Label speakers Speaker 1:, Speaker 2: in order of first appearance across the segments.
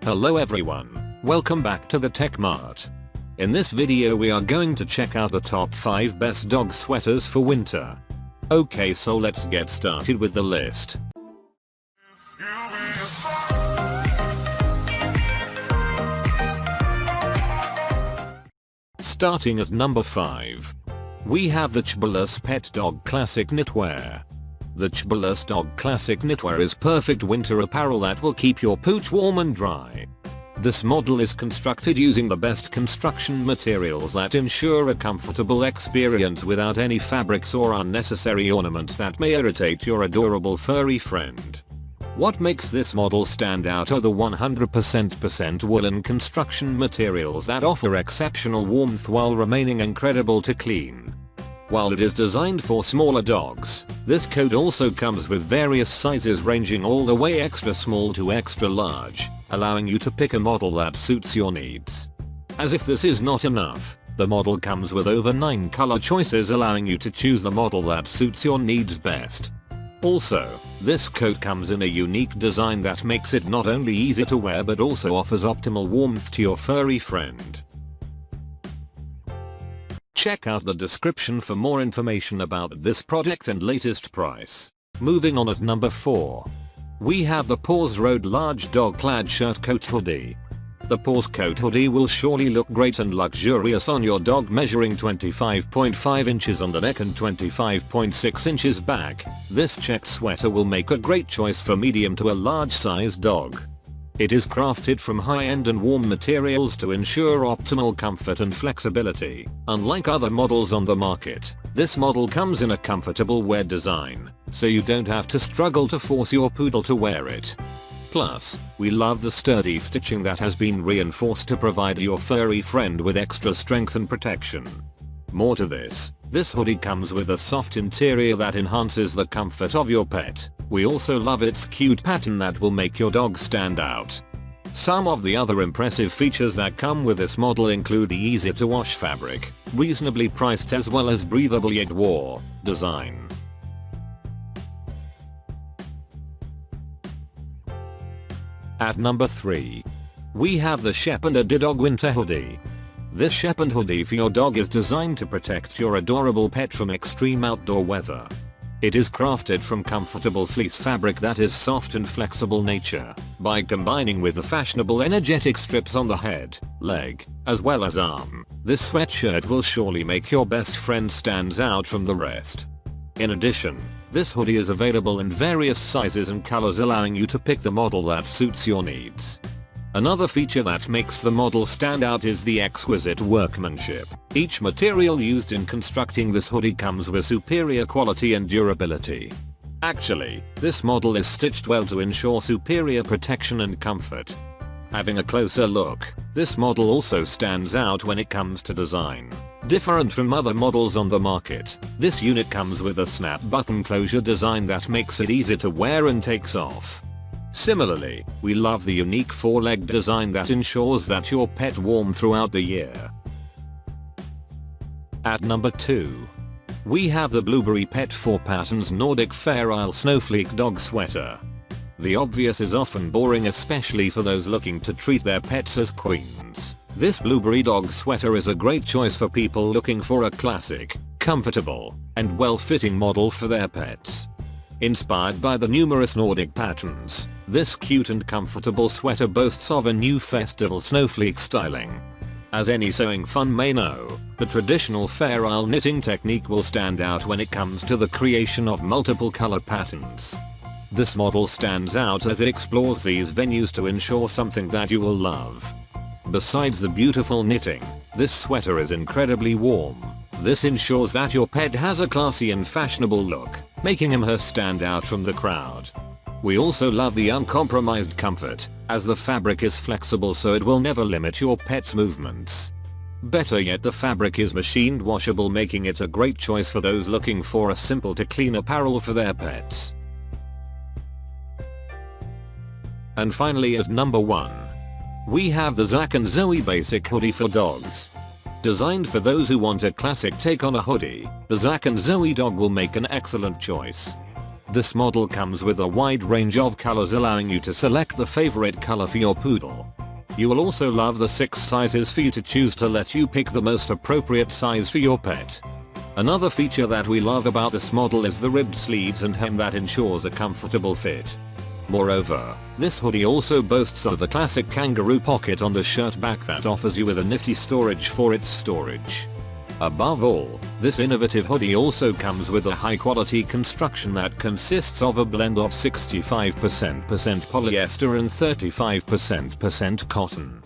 Speaker 1: Hello everyone, welcome back to the Tech Mart. In this video we are going to check out the top 5 best dog sweaters for winter. Okay, so let's get started with the list. Starting at number 5. We have the CHBORLESS Pet Dog Classic Knitwear. The CHBORLESS Dog Classic Knitwear is perfect winter apparel that will keep your pooch warm and dry. This model is constructed using the best construction materials that ensure a comfortable experience without any fabrics or unnecessary ornaments that may irritate your adorable furry friend. What makes this model stand out are the 100% woolen construction materials that offer exceptional warmth while remaining incredible to clean. While it is designed for smaller dogs, this coat also comes with various sizes ranging all the way extra small to extra large, allowing you to pick a model that suits your needs. As if this is not enough, the model comes with over 9 color choices, allowing you to choose the model that suits your needs best. Also, this coat comes in a unique design that makes it not only easy to wear but also offers optimal warmth to your furry friend. Check out the description for more information about this product and latest price. Moving on at number 4. We have the PAWZ Road Large Dog Plaid Shirt Coat Hoodie. The PAWZ Coat Hoodie will surely look great and luxurious on your dog, measuring 25.5 inches on the neck and 25.6 inches back. This checked sweater will make a great choice for medium to a large size dog. It is crafted from high-end and warm materials to ensure optimal comfort and flexibility. Unlike other models on the market, this model comes in a comfortable wear design, so you don't have to struggle to force your poodle to wear it. Plus, we love the sturdy stitching that has been reinforced to provide your furry friend with extra strength and protection. More to this hoodie comes with a soft interior that enhances the comfort of your pet. We also love its cute pattern that will make your dog stand out. Some of the other impressive features that come with this model include the easy to wash fabric, reasonably priced, as well as breathable yet warm design. At number 3. We have the Scheppend Adidog Winter Hoodie. This Scheppend hoodie for your dog is designed to protect your adorable pet from extreme outdoor weather. It is crafted from comfortable fleece fabric that is soft and flexible nature. By combining with the fashionable energetic strips on the head, leg, as well as arm, this sweatshirt will surely make your best friend stand out from the rest. In addition, this hoodie is available in various sizes and colors, allowing you to pick the model that suits your needs. Another feature that makes the model stand out is the exquisite workmanship. Each material used in constructing this hoodie comes with superior quality and durability. Actually, this model is stitched well to ensure superior protection and comfort. Having a closer look, this model also stands out when it comes to design. Different from other models on the market, this unit comes with a snap button closure design that makes it easy to wear and takes off. Similarly, we love the unique 4-leg design that ensures that your pet warm throughout the year. At number 2. We have the Blueberry Pet 4 Patterns Nordic Fair Isle Snowflake Dog Sweater. The obvious is often boring, especially for those looking to treat their pets as queens. This blueberry dog sweater is a great choice for people looking for a classic, comfortable, and well-fitting model for their pets. Inspired by the numerous Nordic patterns, this cute and comfortable sweater boasts of a new festival snowflake styling. As any sewing fan may know, the traditional Fair Isle knitting technique will stand out when it comes to the creation of multiple color patterns. This model stands out as it explores these venues to ensure something that you will love. Besides the beautiful knitting, this sweater is incredibly warm. This ensures that your pet has a classy and fashionable look, making him or her stand out from the crowd. We also love the uncompromised comfort, as the fabric is flexible so it will never limit your pet's movements. Better yet, the fabric is machined washable, making it a great choice for those looking for a simple to clean apparel for their pets. And finally, at number 1. We have the Zack and Zoey Basic Hoodie for Dogs. Designed for those who want a classic take on a hoodie, the Zack and Zoey dog will make an excellent choice. This model comes with a wide range of colors, allowing you to select the favorite color for your poodle. You will also love the 6 sizes for you to choose to let you pick the most appropriate size for your pet. Another feature that we love about this model is the ribbed sleeves and hem that ensures a comfortable fit. Moreover, this hoodie also boasts of the classic kangaroo pocket on the shirt back that offers you with a nifty storage for its storage. Above all, this innovative hoodie also comes with a high quality construction that consists of a blend of 65% polyester and 35% cotton.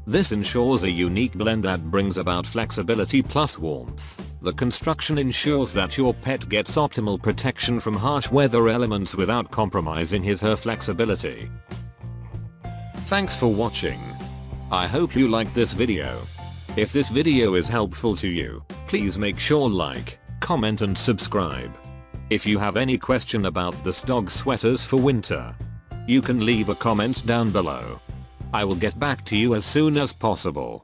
Speaker 1: This ensures a unique blend that brings about flexibility plus warmth. The construction ensures that your pet gets optimal protection from harsh weather elements without compromising his/her flexibility. Thanks for watching. I hope you liked this video. If this video is helpful to you, please make sure like, comment and subscribe. If you have any question about this dog sweaters for winter, you can leave a comment down below. I will get back to you as soon as possible.